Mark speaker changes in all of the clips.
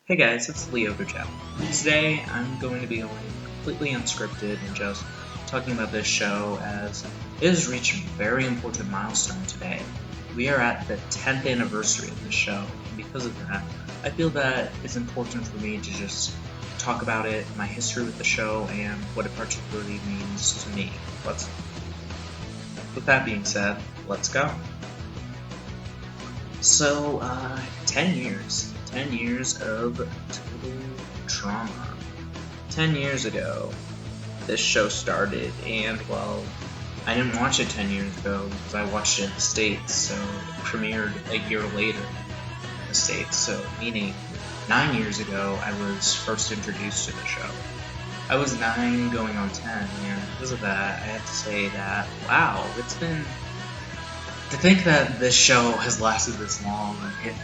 Speaker 1: Hey guys, it's Leo Gurjap. Today I'm going to be going completely unscripted and just talking about this show as it has reached a very important milestone today. We are at the 10th anniversary of the show, and because of that, I feel that it's important for me to just talk about it, my history with the show, and what it particularly means to me. With that being said, let's go. So, 10 years. 10 years of total drama. 10 years ago, this show started, and well, I didn't watch it 10 years ago because I watched it in the States, so it premiered a year later in the States, so meaning 9 years ago, I was first introduced to the show. I was 9 going on 10, and because of that, I have to say that, wow, it's been. To think that this show has lasted this long, if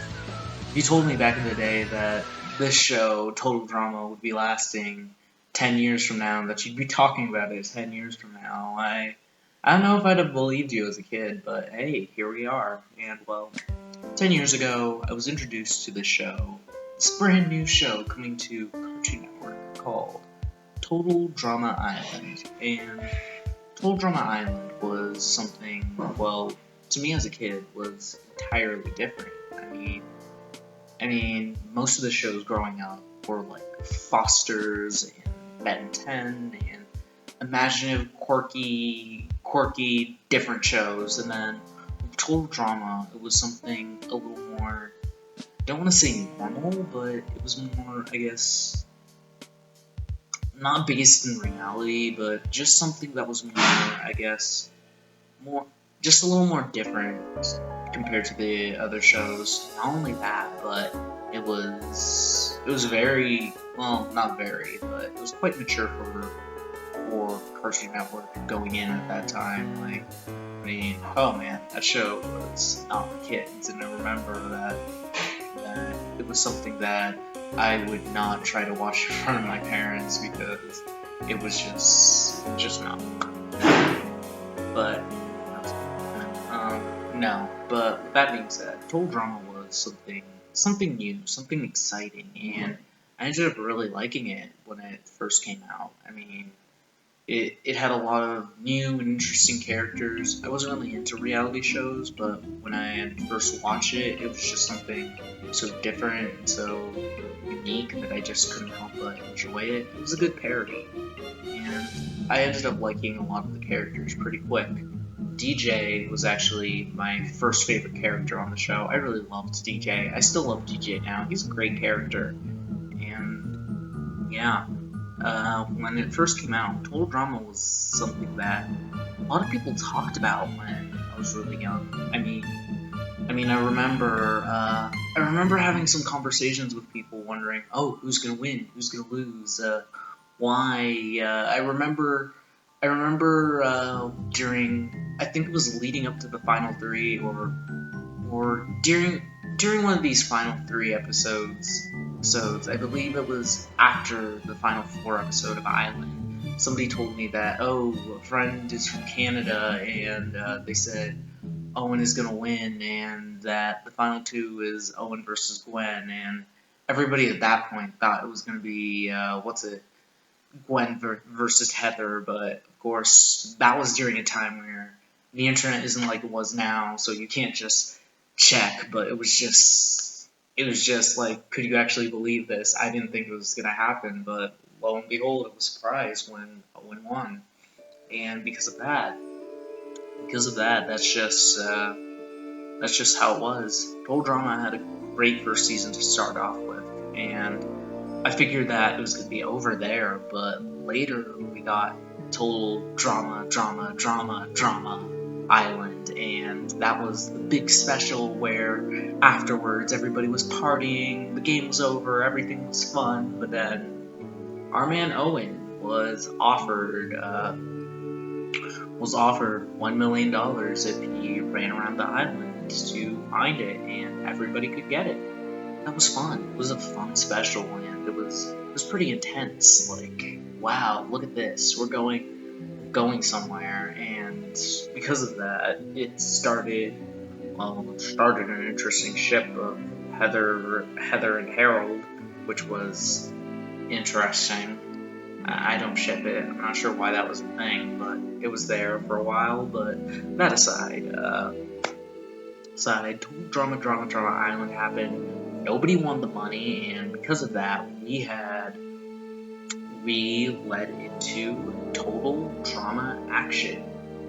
Speaker 1: you told me back in the day that this show, Total Drama, would be lasting 10 years from now, and that you'd be talking about it 10 years from now, I don't know if I'd have believed you as a kid, but hey, here we are. And well, 10 years ago, I was introduced to this show, this brand new show coming to Cartoon Network called Total Drama Island. And Total Drama Island was something, well, to me as a kid, was entirely different. I mean, most of the shows growing up were like Foster's and Ben 10 and imaginative, quirky, different shows. And then with Total Drama, it was something a little more, I don't want to say normal, but it was more, I guess, not based in reality, but just something that was more, I guess, more, just a little more different compared to the other shows. Not only that, but it was very, well, not very, but it was quite mature for Cartoon Network going in at that time. Like, I mean, oh man, that show was not for kids, and I remember that it was something that I would not try to watch in front of my parents because it was just not fun. But no. But with that being said, Total Drama was something new, something exciting, and I ended up really liking it when it first came out. I mean, it had a lot of new and interesting characters. I wasn't really into reality shows, but when I first watched it, it was just something so different and so unique that I just couldn't help but enjoy it. It was a good parody, and I ended up liking a lot of the characters pretty quick. DJ was actually my first favorite character on the show. I really loved DJ. I still love DJ now. He's a great character. And yeah, when it first came out, Total Drama was something that a lot of people talked about when I was really young. I remember having some conversations with people wondering, oh, who's gonna win? Who's gonna lose? Why? I remember during, I think it was leading up to the final three, or during one of these final three episodes. I believe it was after the final four episode of Island. Somebody told me that, oh, a friend is from Canada, and they said Owen is gonna win, and that the final two is Owen versus Gwen, and everybody at that point thought it was gonna be Gwen versus Heather, but of course that was during a time where the internet isn't like it was now, so you can't just check. But it was just like, could you actually believe this? I didn't think it was gonna happen, but lo and behold, it was a surprise when Owen won, and because of that, that's just how it was. Total Drama had a great first season to start off with, and I figured that it was going to be over there, but later we got Total Drama Island, and that was the big special where afterwards everybody was partying, the game was over, everything was fun, but then our man Owen was offered $1 million if he ran around the island to find it, and everybody could get it. That was fun. It was a fun special, and it was pretty intense. Like, wow, look at this. We're going somewhere, and because of that, it started an interesting ship of Heather and Harold, which was interesting. I don't ship it. I'm not sure why that was a thing, but it was there for a while. But that aside, Total Drama Island happened. Nobody won the money, and because of that, we led into Total Drama Action.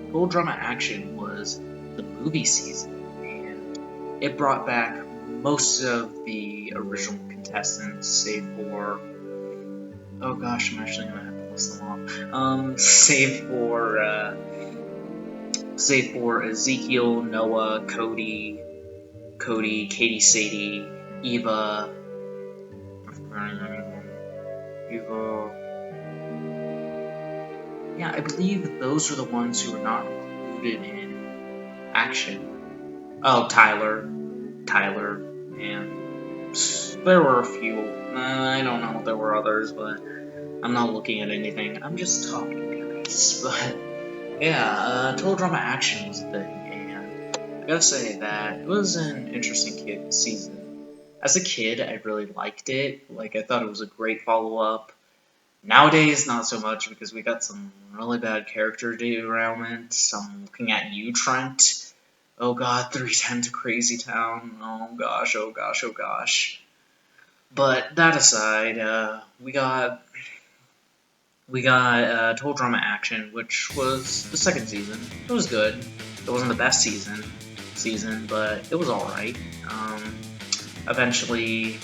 Speaker 1: Total Drama Action was the movie season, and it brought back most of the original contestants, save for... Oh gosh, I'm actually gonna have to list them off. Save for Ezekiel, Noah, Cody, Katie, Sadie, Eva. Yeah, I believe those were the ones who were not included in Action. Oh, Tyler, and there were a few. I don't know if there were others, but I'm not looking at anything. I'm just talking, guys. But yeah, Total Drama Action was a thing, and I gotta say that it was an interesting season. As a kid, I really liked it. Like, I thought it was a great follow-up. Nowadays, not so much, because we got some really bad character derailment. I'm looking at you, Trent. Oh god, 310 to Crazy Town. Oh gosh, oh gosh, oh gosh. But that aside, we got Total Drama Action, which was the second season. It was good. It wasn't the best season, but it was alright. Eventually,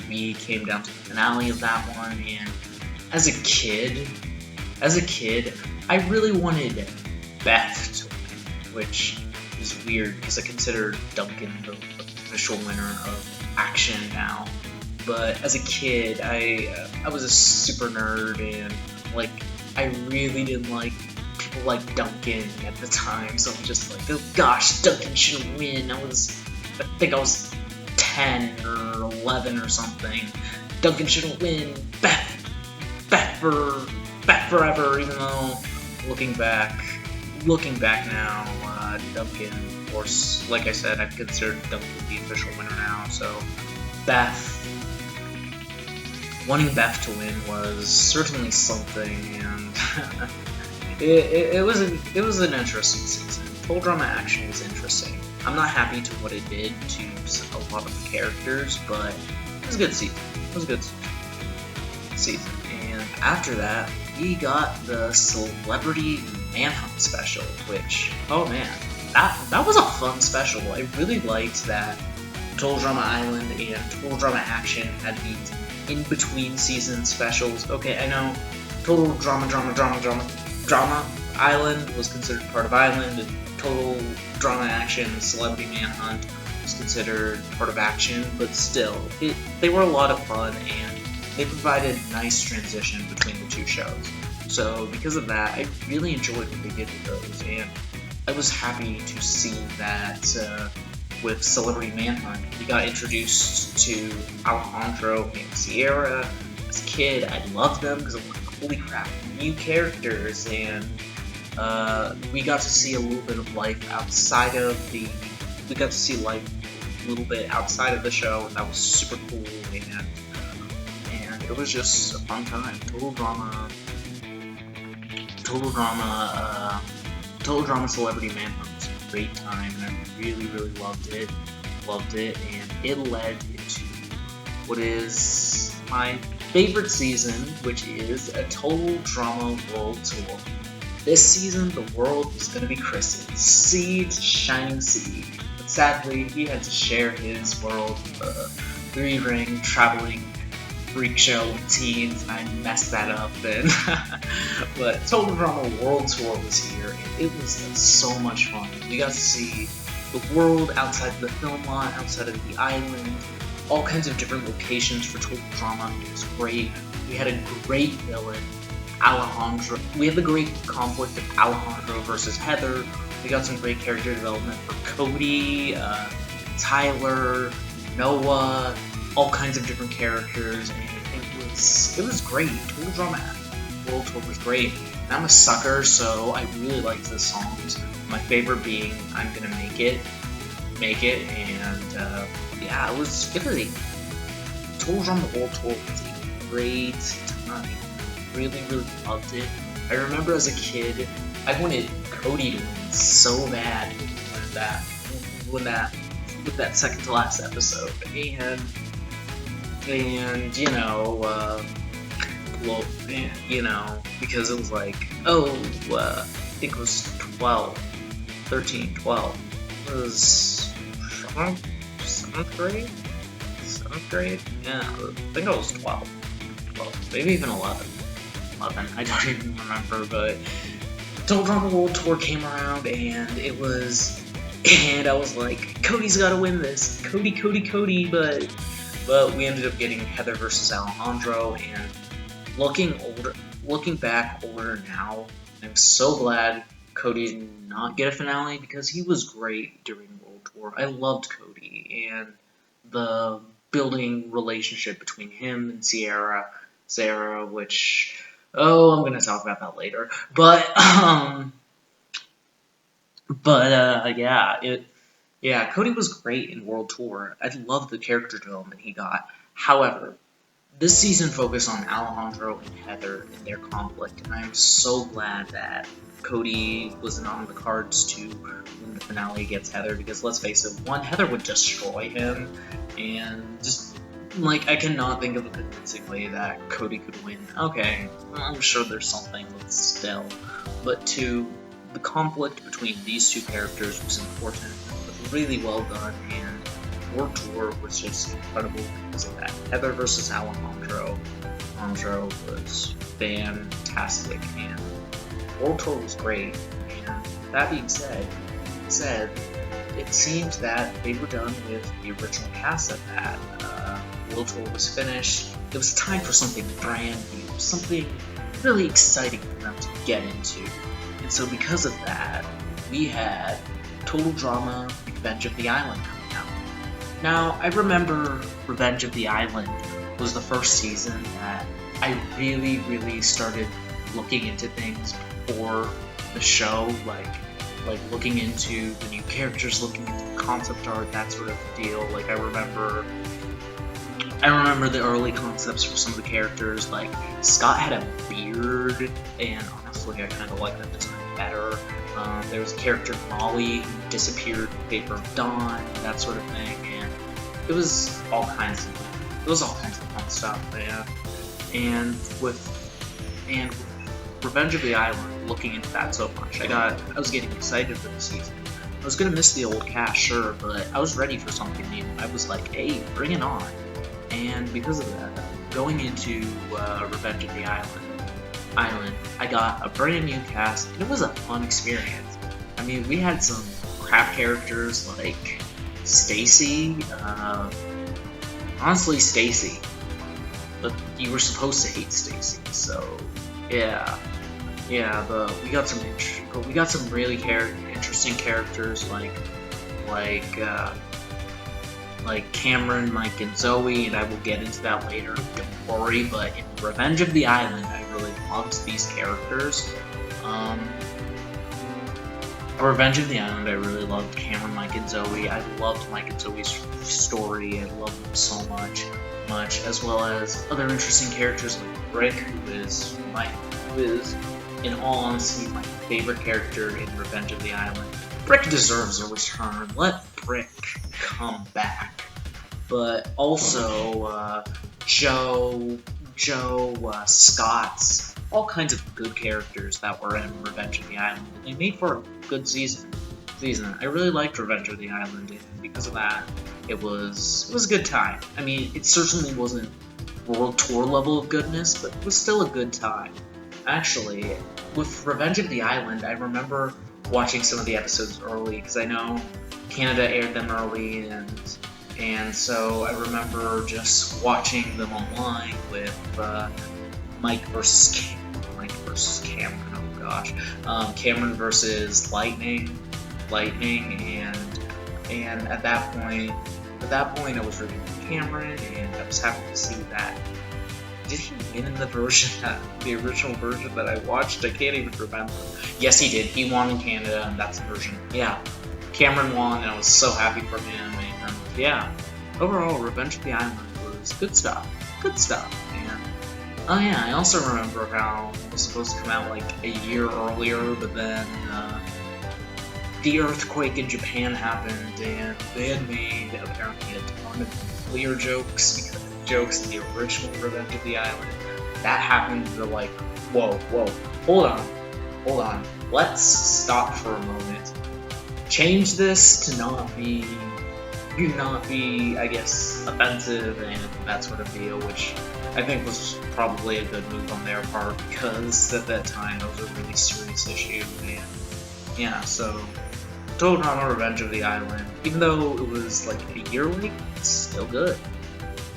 Speaker 1: we came down to the finale of that one, and as a kid, I really wanted Beth to win, which is weird because I consider Duncan the official winner of Action now. But as a kid, I was a super nerd, and like I really didn't like people like Duncan at the time, so I'm just like, oh gosh, Duncan shouldn't win. I think I was 10 or 11 or something. Duncan shouldn't win. Beth forever. Even though looking back now, Duncan, of course, like I said, I've considered Duncan the official winner now. So wanting Beth to win was certainly something, and it was an interesting season. Total Drama Action was interesting. I'm not happy to what it did to a lot of the characters, but it was a good season. And after that, we got the Celebrity Manhunt special, which, oh man, that was a fun special. I really liked that Total Drama Island and Total Drama Action had these in-between season specials. Okay, I know Total Drama Island was considered part of Island, and Total Drama Action Celebrity Manhunt was considered part of Action, but still, they were a lot of fun, and they provided a nice transition between the two shows. So because of that, I really enjoyed what they did with those, and I was happy to see that with Celebrity Manhunt, we got introduced to Alejandro and Sierra. As a kid, I loved them because I'm like, holy crap, new characters, and we got to see a little bit of life outside of the... We got to see life a little bit outside of the show, and that was super cool, and it was just a fun time. Total Drama Celebrity Manhunt was a great time, and I really, really loved it, and it led into what is my favorite season, which is a Total Drama World Tour. This season, the world was going to be Chris's, Seed's Shining Seed, but sadly, he had to share his world with a 3-ring traveling freak show with teens, and I messed that up, and but Total Drama World Tour was here, and it was so much fun. We got to see the world outside of the film lot, outside of the island, all kinds of different locations for Total Drama. It was great. We had a great villain, Alejandro. We had the great conflict of Alejandro versus Heather. We got some great character development for Cody, Tyler, Noah, all kinds of different characters, and it was great. Total Drama World Tour was great. And I'm a sucker, so I really liked the songs. My favorite being "I'm Gonna Make It," and yeah, it was Total Drama World Tour was a great time. Really, really loved it. I remember as a kid, I wanted Cody to win so bad with that second to last episode, and you know, well, you know, because it was like, oh, I think it was 13, 12. It was 7th grade? 7th grade? Yeah, I think I was 12, maybe even 11. I don't even remember, but Total Drama World Tour came around, and I was like, Cody's gotta win this, Cody, but we ended up getting Heather versus Alejandro, and looking back older now, I'm so glad Cody did not get a finale, because he was great during World Tour. I loved Cody, and the building relationship between him and Sarah, which, I'm gonna talk about that later, yeah, Cody was great in World Tour. I loved the character development he got. However, this season focused on Alejandro and Heather and their conflict, and I'm so glad that Cody wasn't on the cards to win the finale against Heather, because let's face it, one, Heather would destroy him, and just, like, I cannot think of a convincing way that Cody could win. Okay, I'm sure there's something, but still. But two, the conflict between these two characters was important, but really well done, and World Tour was just incredible because of that. Heather versus Alejandro was fantastic, and World Tour was great. And that being said, it seemed that they were done with the original cast of that. World Tour was finished. It was time for something brand new, something really exciting for them to get into. And so because of that, we had Total Drama Revenge of the Island coming out. Now, I remember Revenge of the Island was the first season that I really, really started looking into things for the show, like looking into the new characters, looking into the concept art, that sort of deal. Like, I remember the early concepts for some of the characters. Like, Scott had a beard, and honestly, I kind of like that design better. There was a character, Molly, who disappeared in Paper of Dawn, that sort of thing, and it was all kinds of fun stuff, man. And with Revenge of the Island, looking into that so much, I was getting excited for the season. I was gonna miss the old cast, sure, but I was ready for something new. I was like, hey, bring it on. And because of that, going into Revenge of the Island, I got a brand new cast, and it was a fun experience. I mean, we had some crap characters like Stacy, honestly Stacy, but you were supposed to hate Stacy, so yeah. But we got some really interesting characters like Cameron, Mike, and Zoe, and I will get into that later, don't worry. But in Revenge of the Island, I really loved these characters. Revenge of the Island, I really loved Cameron, Mike, and Zoe. I loved Mike and Zoe's story. I loved them so much, as well as other interesting characters like Brick, who is, in all honesty, my favorite character in Revenge of the Island. Brick deserves a return. Let Brick come back. But also, Joe, Scott's, all kinds of good characters that were in Revenge of the Island. They made for a good season. I really liked Revenge of the Island, and because of that, it was a good time. I mean, it certainly wasn't World Tour level of goodness, but it was still a good time. Actually, with Revenge of the Island, I remember watching some of the episodes early, because I know Canada aired them early, and so I remember just watching them online with Mike versus Cameron. Oh gosh, Cameron versus Lightning, and at that point, I was rooting for Cameron, and I was happy to see that. Did he win in the original version that I watched? I can't even remember. Yes, he did. He won in Canada, and that's the version. Yeah, Cameron won, and I was so happy for him. And yeah, overall, Revenge of the Island All-Stars. Good stuff. Good stuff, man. Oh yeah, I also remember how it was supposed to come out like a year earlier, but then the earthquake in Japan happened, and they had made apparently a ton of nuclear jokes in the original Revenge of the Island. That happened, they're like, whoa, hold on, let's stop for a moment. Change this to not be, I guess, offensive and that sort of deal, which I think was probably a good move on their part, because at that time it was a really serious issue, and yeah, so Total Drama Revenge of the Island, even though it was like a year late, it's still good.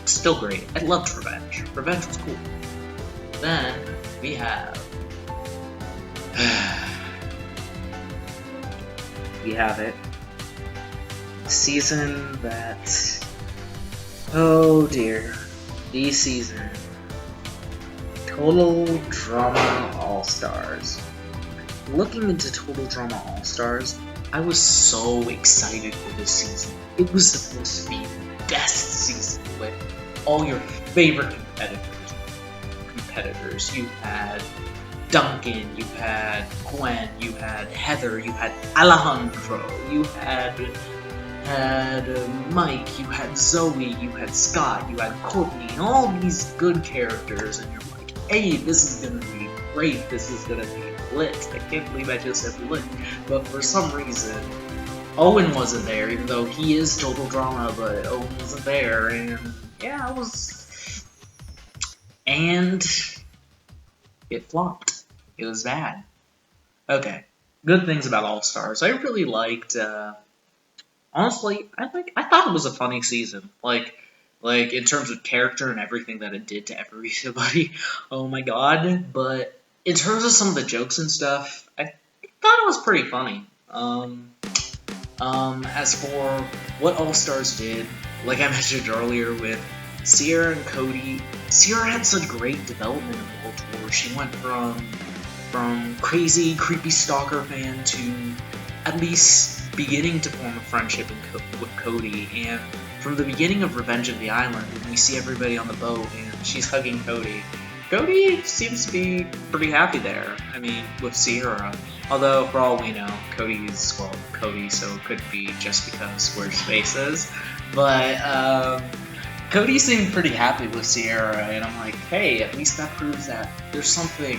Speaker 1: It's still great. I loved Revenge. Revenge was cool. Then we have it. Season that, oh dear, the season. Total Drama All-Stars. Looking into Total Drama All-Stars, I was so excited for this season. It was supposed to be the best season with all your favorite competitors. You had Duncan, you had Gwen, you had Heather, you had Alejandro, you had Mike, you had Zoe, you had Scott, you had Courtney, and all these good characters, and you're like, hey, this is gonna be great, this is gonna be lit. I can't believe I just said lit. But for some reason, Owen wasn't there, even though he is Total Drama, but Owen wasn't there, and yeah, it was... And it flopped. It was bad. Okay. Good things about All-Stars. I really liked, honestly, I thought it was a funny season. Like, in terms of character and everything that it did to everybody. Oh my god. But in terms of some of the jokes and stuff, I thought it was pretty funny. As for what All-Stars did, like I mentioned earlier with Sierra and Cody, Sierra had such great development in World Tour. She went from crazy, creepy stalker fan to at least beginning to form a friendship with Cody. And from the beginning of Revenge of the Island, when we see everybody on the boat and she's hugging Cody, Cody seems to be pretty happy there. I mean, with Sierra. Although, for all we know, Cody's, well, Cody, so it could be just because where his face is. But, Cody seemed pretty happy with Sierra, and I'm like, hey, at least that proves that there's something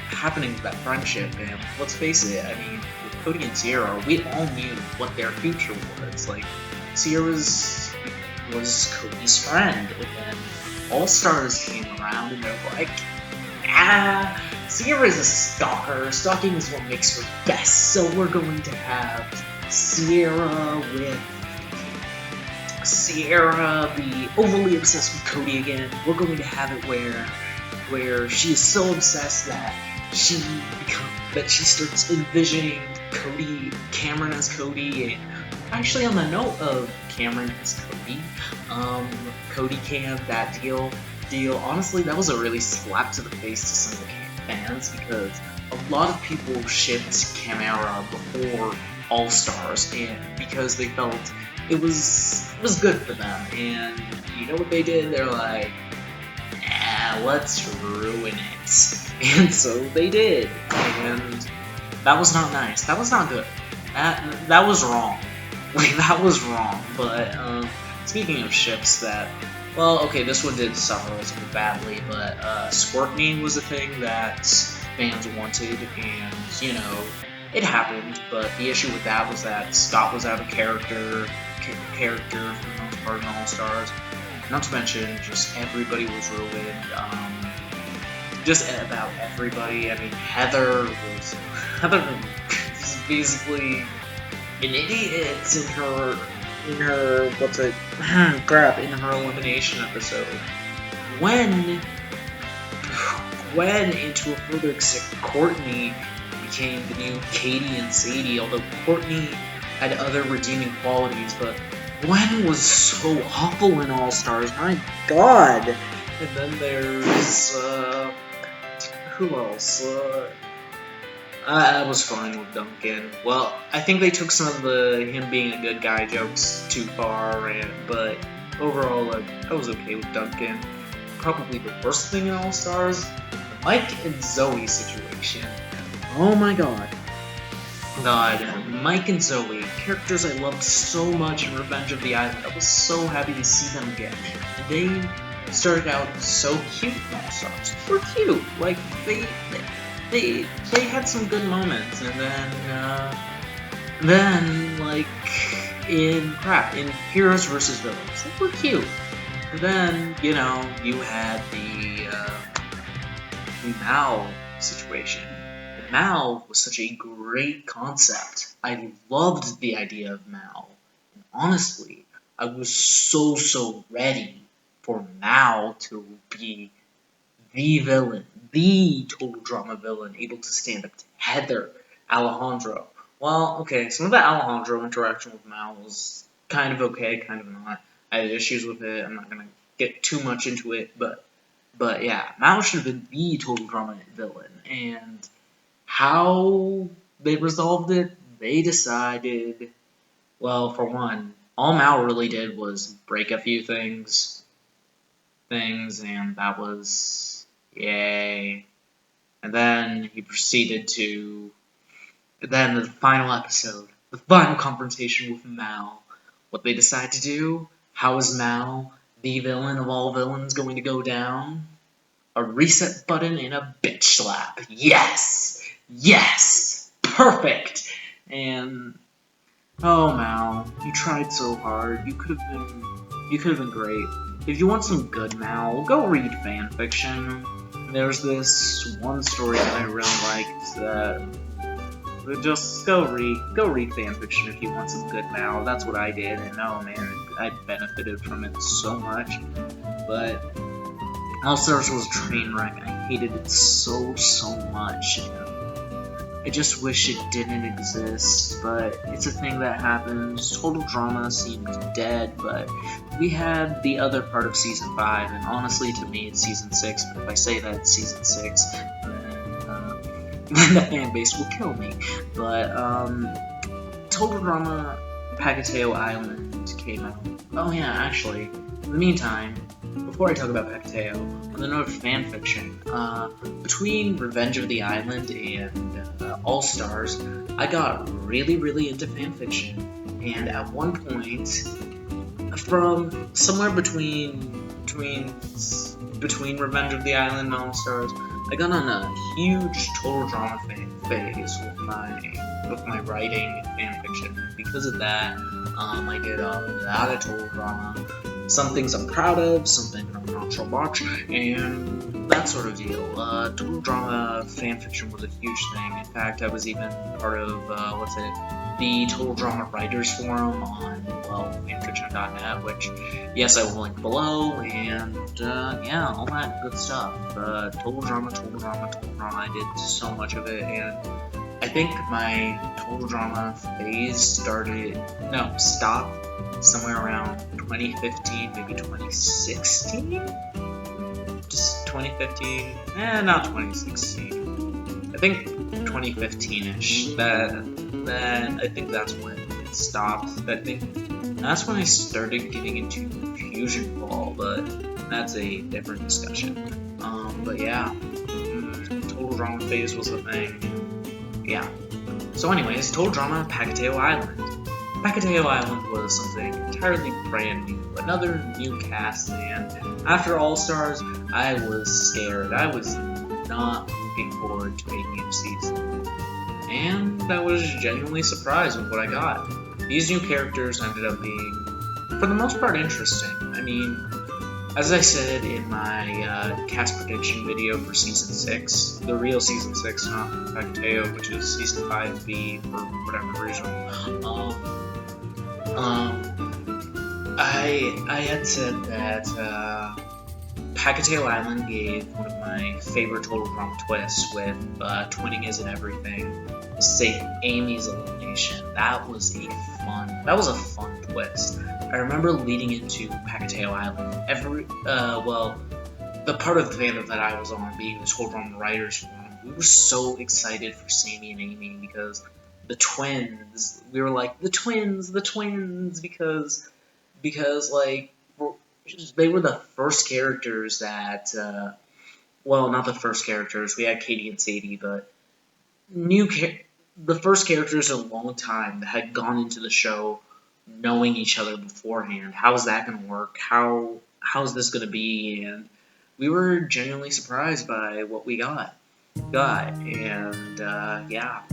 Speaker 1: happening with that friendship, and let's face it, I mean, with Cody and Sierra, we all knew what their future was. Like, Sierra was Cody's friend, and then All-Stars came around, and they're like, Sierra's a stalker. Stalking is what makes her best, so we're going to have Sierra be overly obsessed with Cody again. We're going to have it where she is so obsessed that she starts envisioning Cameron as Cody. And actually, on the note of Cameron as Cody, Cody Cam, that deal, honestly, that was a really slap to the face to some of the fans, because a lot of people shipped Camara before All-Stars, and because they felt it was good for them, and you know what they did? They're like, let's ruin it. And so they did, and that was not nice. That was not good. That was wrong. Like, that was wrong. But, speaking of ships that, well, okay, this one did suffer a little badly, but, Squirtney was a thing that fans wanted, and, you know, it happened, but the issue with that was that Scott was out of character for the most part in All-Stars. Not to mention, just everybody was ruined. Just about everybody. I mean, Heather was basically an idiot in her in her elimination episode. When and to a further extent, Courtney became the new Katie and Sadie, although Courtney had other redeeming qualities, but Gwen was so awful in All-Stars, my god! And then there's, who else? I was fine with Duncan. Well, I think they took some of the him being a good guy jokes too far, but overall, like, I was okay with Duncan. Probably the worst thing in All Stars, Mike and Zoe situation. Oh my god. Mike and Zoe, characters I loved so much in Revenge of the Island. I was so happy to see them again. They started out so cute in All Stars. They were cute. Like, they had some good moments, and then like, in Heroes vs. Villains, they were cute. And then, you know, you had the Mal situation. And Mal was such a great concept. I loved the idea of Mal. And honestly, I was so ready for Mal to be the villain, the total drama villain, able to stand up to Heather, Alejandro. Well, okay, some of the Alejandro interaction with Mal was kind of okay, kind of not. I had issues with it. I'm not gonna get too much into it, but yeah, Mal should have been the total drama villain. And how they resolved it, they decided, well, for one, all Mal really did was break a few things, and that was yay. And then he proceeded to, then the final episode, the final confrontation with Mal. What they decide to do? How is Mal, the villain of all villains, going to go down? A reset button and a bitch slap. Yes! Yes! Perfect! And oh Mal, you tried so hard. You could have been great. If you want some good Mal, go read fanfiction. There's this one story that I really liked that just go read fanfiction if you want some good Mal. That's what I did, and oh man, I benefited from it so much. But All Stars was a train wreck. I hated it so much. I just wish it didn't exist, but it's a thing that happens. Total Drama seemed dead, but we had the other part of Season 5, and honestly, to me, it's Season 6, but if I say that it's Season 6, then the fan base will kill me. But, Total Drama Pahkitew Island came out. Oh yeah, actually, in the meantime, before I talk about Pahkitew, on the note of fanfiction, between Revenge of the Island and All Stars, I got really into fanfiction, and at one point, from somewhere between Revenge of the Island and All Stars, I got on a huge Total Drama phase with my writing and fanfiction. Because of that, I did a lot of Total Drama. Some things I'm proud of, some things I'm not so much, and that sort of deal. Total Drama fanfiction was a huge thing. In fact, I was even part of, the Total Drama Writers Forum on, fanfiction.net, which, yes, I will link below, and, yeah, all that good stuff. Total Drama, I did so much of it, and I think my Total Drama phase stopped somewhere around 2015, maybe 2016? Just 2015? Not 2016. I think 2015-ish. I think that's when it stopped. I think that's when I started getting into Fusion Ball, but that's a different discussion. But yeah, Total Drama phase was the thing. Yeah. So anyways, Total Drama Pahkitew Island. Pahkitew Island was something entirely brand new, another new cast, and after All Stars, I was scared. I was not looking forward to a new season, and I was genuinely surprised with what I got. These new characters ended up being, for the most part, interesting. I mean, as I said in my cast prediction video for Season 6, the real Season 6, not Pahkitew, which is Season 5B for whatever reason, I had said that Pahkitew Island gave one of my favorite Total Drama twists with twinning isn't everything. Say Amy's elimination. That was a fun twist. I remember leading into Pahkitew Island. The part of the fandom that I was on, being the Total Drama Writers Forum, we were so excited for Sammy and Amy because the twins. We were like the twins, because like they were the first characters that, well, not the first characters. We had Katie and Sadie, but the first characters in a long time that had gone into the show knowing each other beforehand. How is that going to work? How's this going to be? And we were genuinely surprised by what we got, and yeah.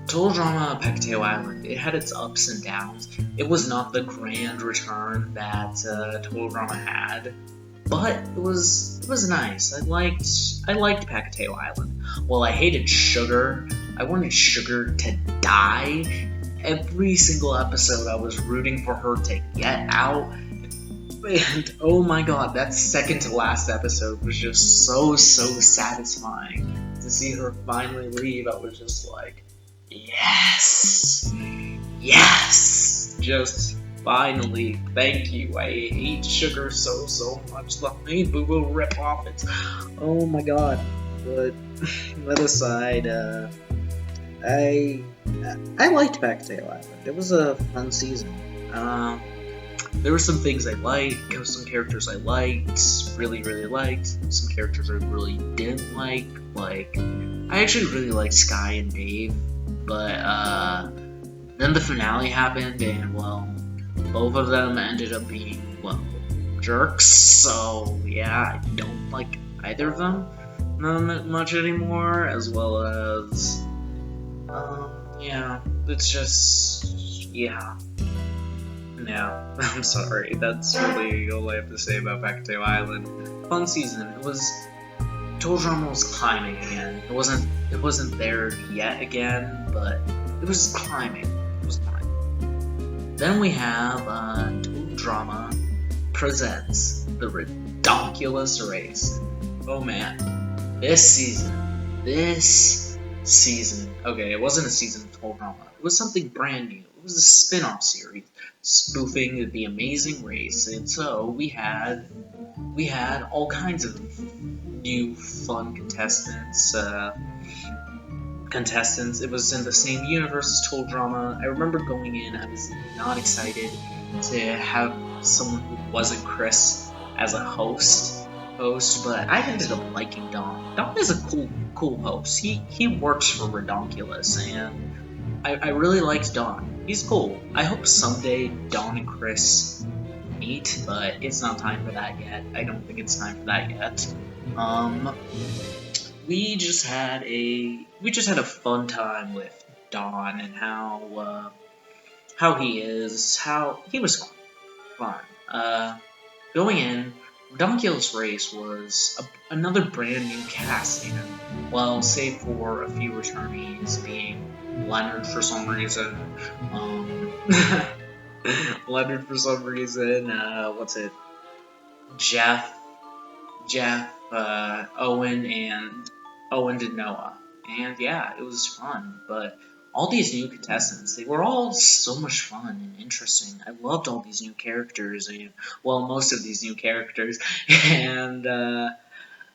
Speaker 1: Total Drama Pahkitew Island. It had its ups and downs. It was not the grand return that Total Drama had, but it was nice. I liked Pahkitew Island. Well, I hated Sugar. I wanted Sugar to die. Every single episode, I was rooting for her to get out. And oh my god, that second to last episode was just so satisfying. To see her finally leave, I was just like, yes! Just finally, thank you. I hate Sugar so much. The main Boo Boo ripoff, oh my god. But that aside, I liked Pahkitew Island. It was a fun season. There were some things I liked, some characters I liked, really liked, some characters I really didn't like. I actually really liked Sky and Dave, but then the finale happened, and well, both of them ended up being, well, jerks, so yeah, I don't like either of them much anymore, as well as, yeah, it's just, yeah. Yeah, I'm sorry. That's really all I have to say about Pahkitew Island. Fun season. Total Drama was climbing again. It wasn't there yet again, but it was climbing. Then we have Total Drama presents the Ridonculous Race. Oh man, this season. Okay, it wasn't a season of Total Drama. It was something brand new. It was a spin-off series spoofing the Amazing Race, and so we had all kinds of new fun contestants. It was in the same universe as Total Drama. I remember going in, I was not excited to have someone who wasn't Chris as a host, but I ended up liking Don. Don is a cool host. He works for Ridonculous, and I really liked Don. He's cool. I hope someday Don and Chris meet, but it's not time for that yet. I don't think it's time for that yet. We just had a fun time with Don and how he was fun. Going in, Ridonculous Race was another brand new cast, and well, save for a few returnees being Leonard for some reason. Jeff, Owen and Noah. And yeah, it was fun. But all these new contestants, they were all so much fun and interesting. I loved all these new characters, and well, most of these new characters, and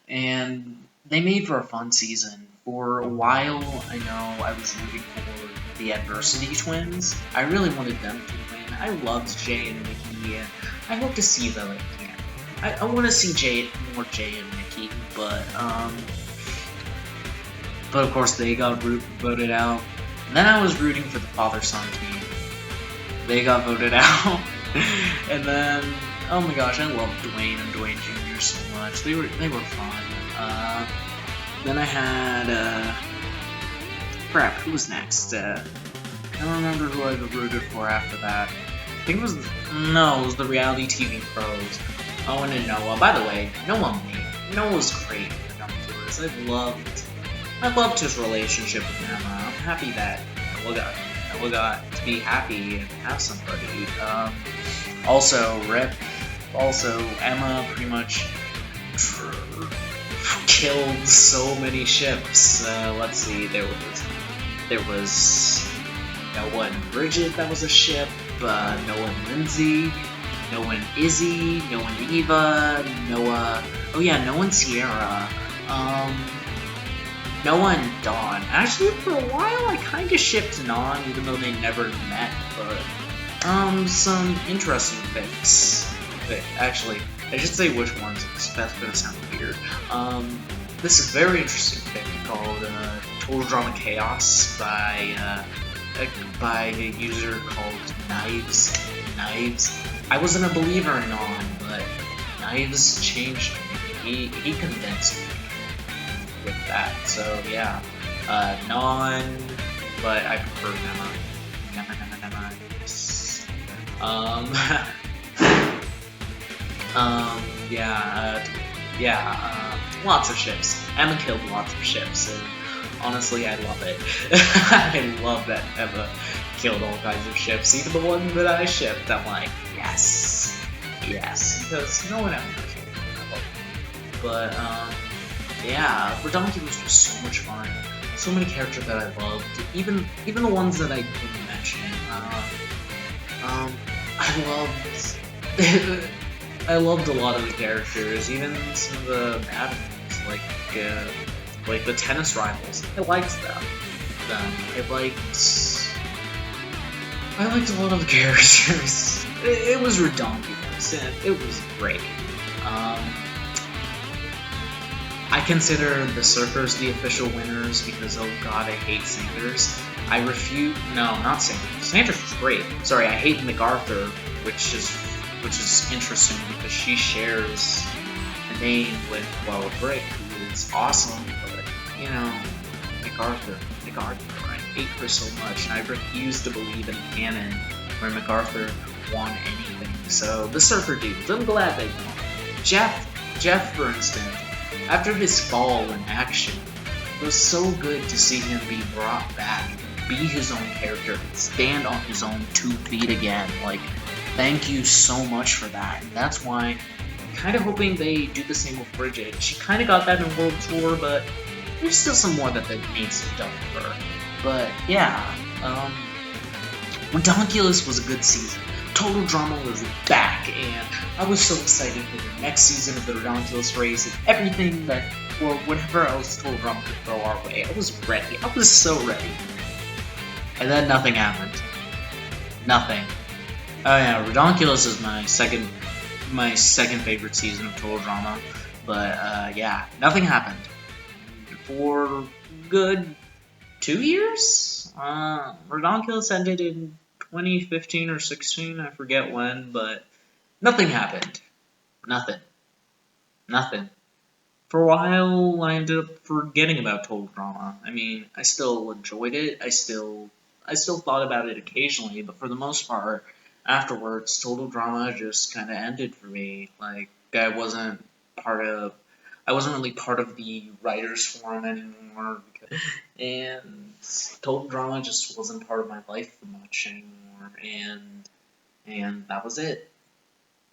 Speaker 1: they made for a fun season. For a while, I know I was rooting for the Adversity Twins. I really wanted them to win. I loved Jay and Nikki, and I hope to see them again. I want to see more Jay and Nikki, but of course they got voted out. And then I was rooting for the father-son team. They got voted out. And then, oh my gosh, I love Dwayne and Dwayne Jr. so much. They were fun. Then I had, crap, who was next? I don't remember who I rooted for after that. I think it was the reality TV pros. Owen and Noah. By the way, Noah's great in Ridonculous. I loved his relationship with Emma. I'm happy that Noah got to be happy and have somebody. Also, Emma pretty much killed so many ships. Let's see, there was Noah and Bridget, that was a ship, Noah and Lindsay, Noah and Izzy, Noah and Eva, Noah and Sierra, Noah and Dawn. Actually, for a while, I kind of shipped Non, even though they never met, but Some interesting things. Okay, actually, I should say which ones, because that's gonna sound weird. This is a very interesting thing called Total Drama Chaos by a user called Knives. I wasn't a believer in Non, but Knives changed me. He convinced me with that. So yeah, Non, but I prefer Nema. Lots of ships. Emma killed lots of ships, and honestly, I love it. I love that Emma killed all kinds of ships, even the one that I shipped. I'm like, yes, because no one ever killed Emma. But yeah, Ridonculous was so much fun. So many characters that I loved, even the ones that I didn't mention. I loved a lot of the characters, even some of the bad ones, like the tennis rivals. I liked them. I liked a lot of the characters. It was Ridonculous, and it was great. I consider the Surfers the official winners because, oh god, I hate Sanders. Not Sanders. Sanders was great. Sorry, I hate MacArthur, which is interesting because she shares a name with, well, Brick, who is awesome, but, you know, MacArthur, I hate her so much, and I refuse to believe in canon where MacArthur won anything. So, the Surfer dudes, I'm glad they won. Jeff, for instance, after his fall in action, it was so good to see him be brought back, be his own character, and stand on his own 2 feet again. Like, thank you so much for that. And that's why I'm kind of hoping they do the same with Bridget. She kind of got that in World Tour, but there's still some more that needs to be done with her. But yeah, Ridonculous was a good season. Total Drama was back, and I was so excited for the next season of the Ridonculous Race and everything that, or whatever else Total Drama could throw our way. I was ready. I was so ready. And then nothing happened. Nothing. Oh yeah, Ridonculous is my second favorite season of Total Drama, but yeah, nothing happened for good 2 years. Ridonculous ended in 2015 or 16, I forget when, but nothing happened. Nothing. For a while, I ended up forgetting about Total Drama. I mean, I still enjoyed it. I still thought about it occasionally, but for the most part, afterwards, Total Drama just kind of ended for me. Like, I wasn't really part of the writers forum anymore, and Total Drama just wasn't part of my life for much anymore, and that was it.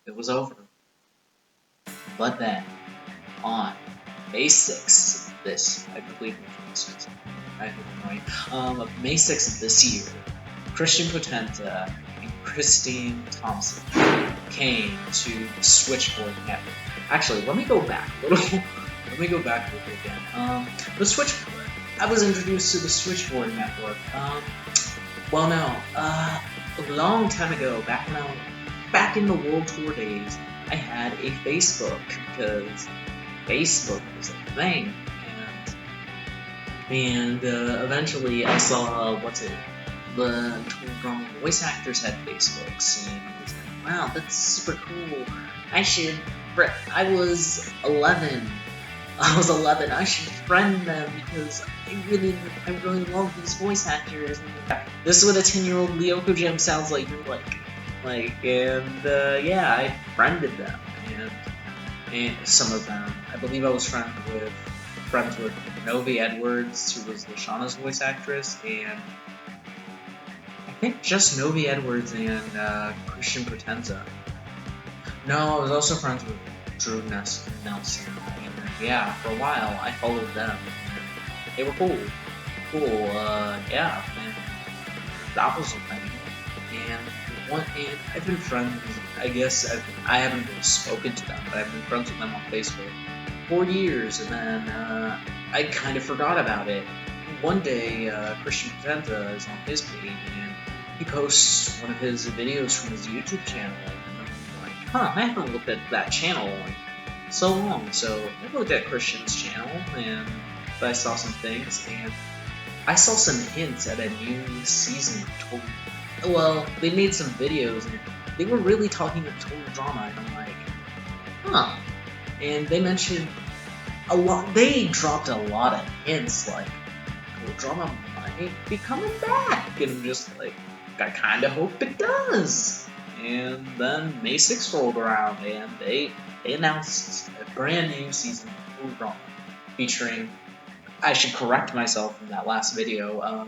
Speaker 1: It was over. But then, on May 6th, I believe it was May 6th, I hope I'm right, May 6th of this year, Christian Potenza and Christine Thompson came to the Switchboard Network. Actually, let me go back a little. Again. The Switchboard. I was introduced to the Switchboard Network. A long time ago, back in the World Tour days, I had a Facebook because Facebook was a thing, and eventually I saw the Total Drama voice actors had Facebooks, and I was like, wow, that's super cool. I was 11. I should friend them because I really love these voice actors. This is what a 10-year-old Lyoko Gem sounds like. Yeah, I friended them, and some of them. I believe I was friends with Novi Edwards, who was Lashana's voice actress, and I think just Novi Edwards and Christian Potenza. No, I was also friends with Drew Nelson. Yeah, for a while, I followed them. They were cool. Yeah, and that was a thing. And I've been friends, I guess, I haven't really spoken to them, but I've been friends with them on Facebook for years, and then I kind of forgot about it. One day, Christian Potenza is on his page, and he posts one of his videos from his YouTube channel, and I'm like, huh, I haven't looked at that channel in so long. So I looked at Christian's channel, and I saw some things, and I saw some hints at a new season of Total. Well, they made some videos, and they were really talking of Total Drama, and I'm like, huh. And they mentioned a lot. They dropped a lot of hints, like Total Drama might be coming back, and I'm just like, I kind of hope it does. And then May 6th rolled around, and they announced a brand new season of Total Drama, featuring. I should correct myself from that last video.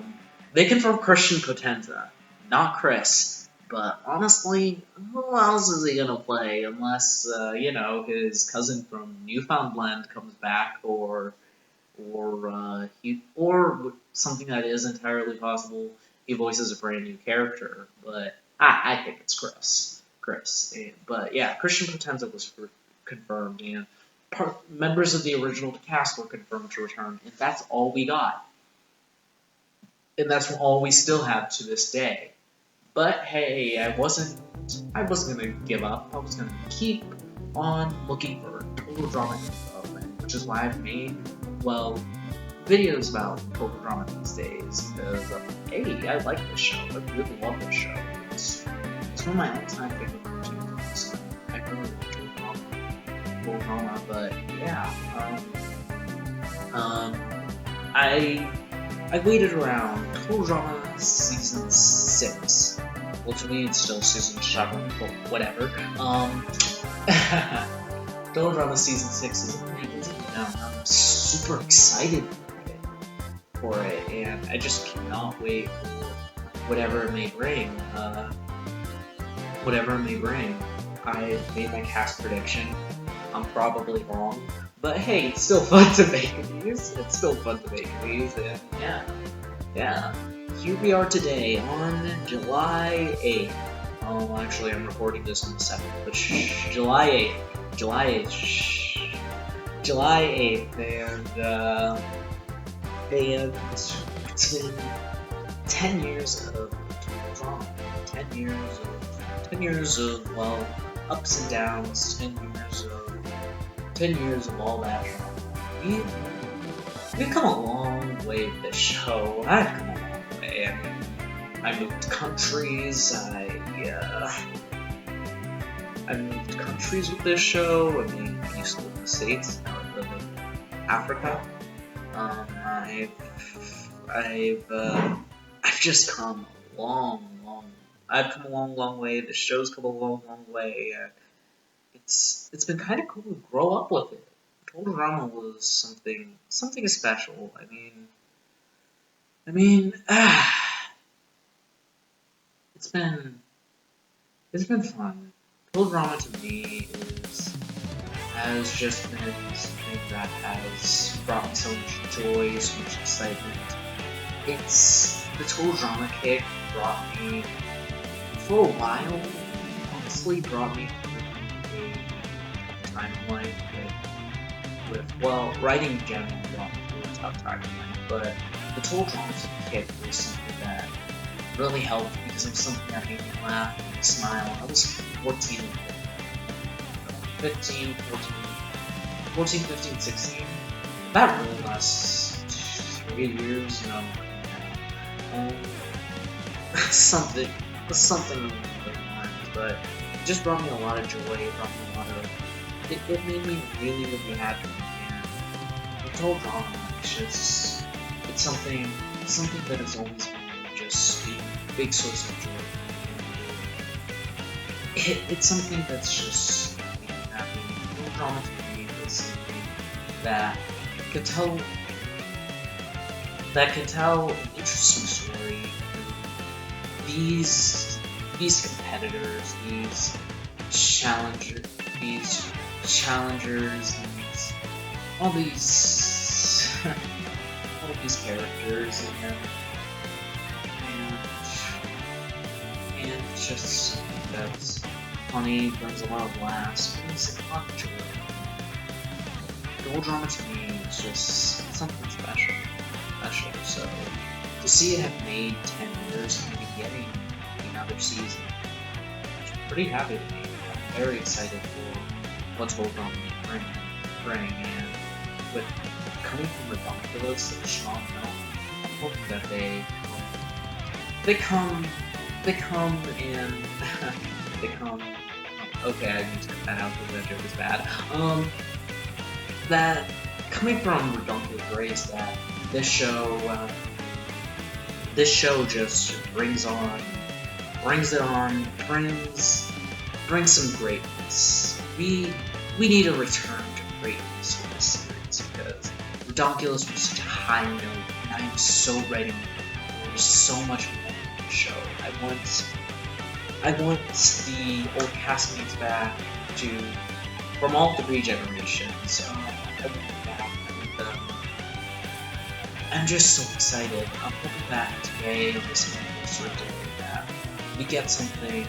Speaker 1: They confirmed Christian Potenza, not Chris. But honestly, who else is he gonna play unless his cousin from Newfoundland comes back, or something that is entirely possible. He voices a brand new character, but I think it's Chris. But yeah, Christian Potenza was confirmed, and members of the original cast were confirmed to return, and that's all we got. And that's all we still have to this day. But hey, I wasn't gonna give up. I was gonna keep on looking for Total Drama info, which is why I've made, videos about Total Drama these days, because hey, I like this show. I really love this show. It's one of my all-time favorite cartoons. So I really love Total Drama, but yeah, I waited around Total Drama season 6. Well, to me, it's still season 7, but whatever. Total Drama season 6 is amazing. I'm super excited for it, and I just cannot wait for whatever it may bring. I made my cast prediction. I'm probably wrong, but hey, it's still fun to make these. And yeah. Here we are today on July 8th. Oh, actually, I'm recording this on the 7th, but July 8th, and it's been 10 years of drama, 10 years of ups and downs, 10 years of all that drama. We've come a long way with this show. I've come a long way. I mean, I moved countries. I moved countries with this show. I mean, I used to live in the States. Now I live in Africa. I've just come a I've come a long way. The show's come a long way. It's been kind of cool to grow up with it. Total Drama was something special. I mean, it's been fun. Total Drama to me has just been something that has brought me so much joy, so much excitement. The Total Drama kick brought me, for a while, honestly brought me through a time in life writing in general brought me through a tough time in life, but the Total Drama kick was something that really helped because it was something that made me laugh and smile. I was 14, 15, 16. That really lasts 3 years, something along those lines, but it just brought me a lot of joy. It brought me it made me really, really happy. And the Total Drama, it's something that has always been just a big source of joy. It's something that's just making me happy. Total Drama to me is something that can tell an interesting story. These competitors, these challengers, all these characters in them, and it's just something that's funny, brings a lot of laughs, brings a lot of joy. Total Drama to me is just something special. So to see it have made 10 years and be getting another season. Which I'm pretty happy to be. I'm very excited for what's going on in bring, and with coming from Ridonculous and strong film, I'm hoping that they come and they come. Okay, I need to cut that out because that joke is bad. That coming from Ridonculous Race, that this show just brings some greatness. We need a return to greatness with this series because Ridonculous was such a high note, and I am so ready. There's so much more in the show. I want the old castmates back from all 3 generations. I want them back. I'm just so excited. I'm hoping that today, on this anniversary day, that we get something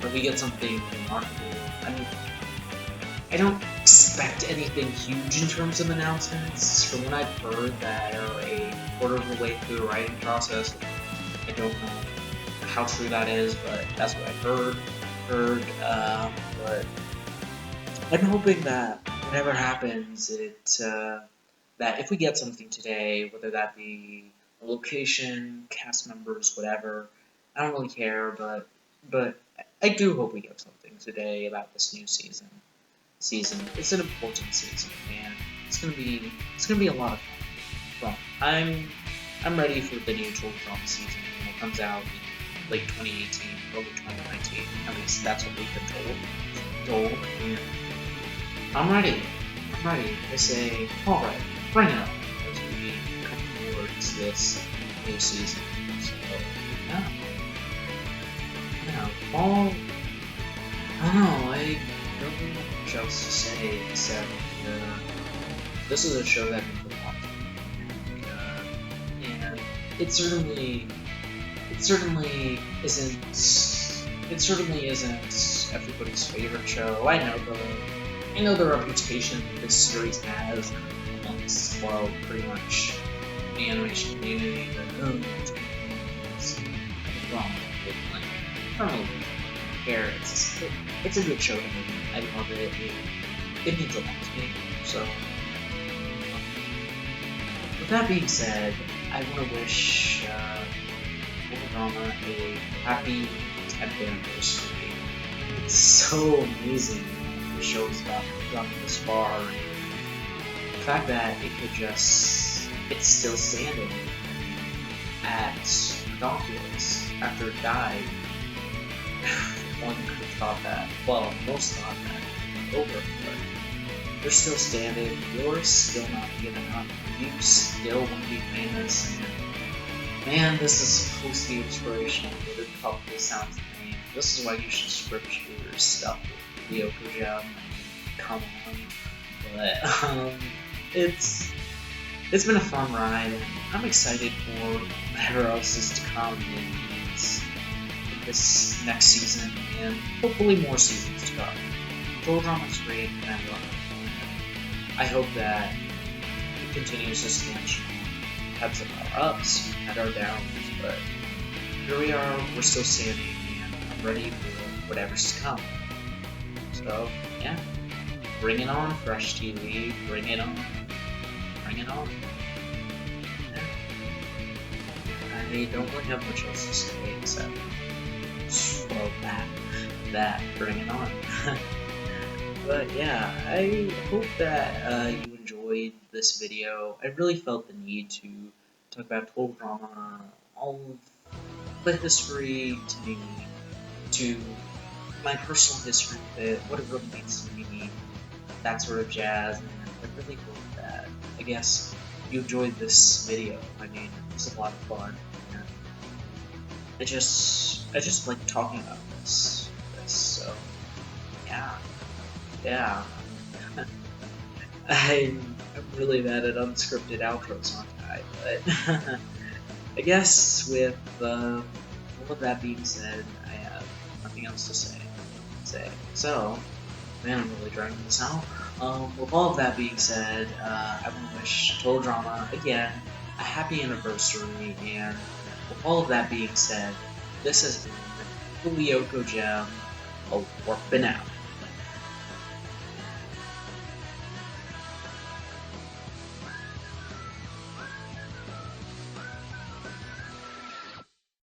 Speaker 1: remarkable. I mean, I don't expect anything huge in terms of announcements. From what I've heard, that are a quarter of the way through the writing process. I don't know how true that is, but that's what I've heard. But I'm hoping that whatever happens, that if we get something today, whether that be a location, cast members, whatever, I don't really care, but I do hope we get something today about this new season. It's an important season, and it's gonna be a lot of fun. I'm ready for the new Total Drama season when it comes out in late 2018, early 2019. At least that's what we've been told. And I'm ready. I say, alright, bring it up as we come towards this new season. So, yeah. All, I don't know, I don't really have much else to say except this is a show that means a lot to me. And it certainly isn't everybody's favorite show. I know the reputation this series has amongst, well, pretty much the animation community. That it's wrong. I don't really care. It's a good show to me. I love it. It means a lot to me. So, with that being said, I want to wish Total Drama a happy 10th anniversary. It's so amazing the show's gotten this far. The fact that it's still standing at Ridonculous after it died. One could have thought that. Well, most thought that over, but they're still standing. You're still not giving up. You still want to be famous. And man, this is supposed to be inspirational, but it probably sounds lame. This is why you should script your stuff with Leo Kojam. Come on. But it's been a fun ride, and I'm excited for whatever else is to come in this next season, and hopefully more seasons to come. Total Drama's great, and I love it. I hope that it continues to stand strong. Had some of our ups, had our downs, but here we are, we're still standing, and I'm ready for whatever's to come. So, yeah. Bring it on, Fresh TV. Bring it on. Bring it on. Yeah. I don't really have much else to say except, well, that. Bring it on. But yeah, I hope that you enjoyed this video. I really felt the need to talk about Total Drama, all of the history to me, to my personal history with it, what it really means to me, that sort of jazz, and I really hope that, I guess, you enjoyed this video. I mean, it was a lot of fun, and I just like talking about this, so, yeah. I'm really bad at unscripted outros, aren't I? But I guess with all of that being said, I have nothing else to say. So, man, I'm really dragging this out. With all of that being said, I want to wish Total Drama, again, a happy anniversary, and with all of that being said, this has been the Lyoko gem, a warping out.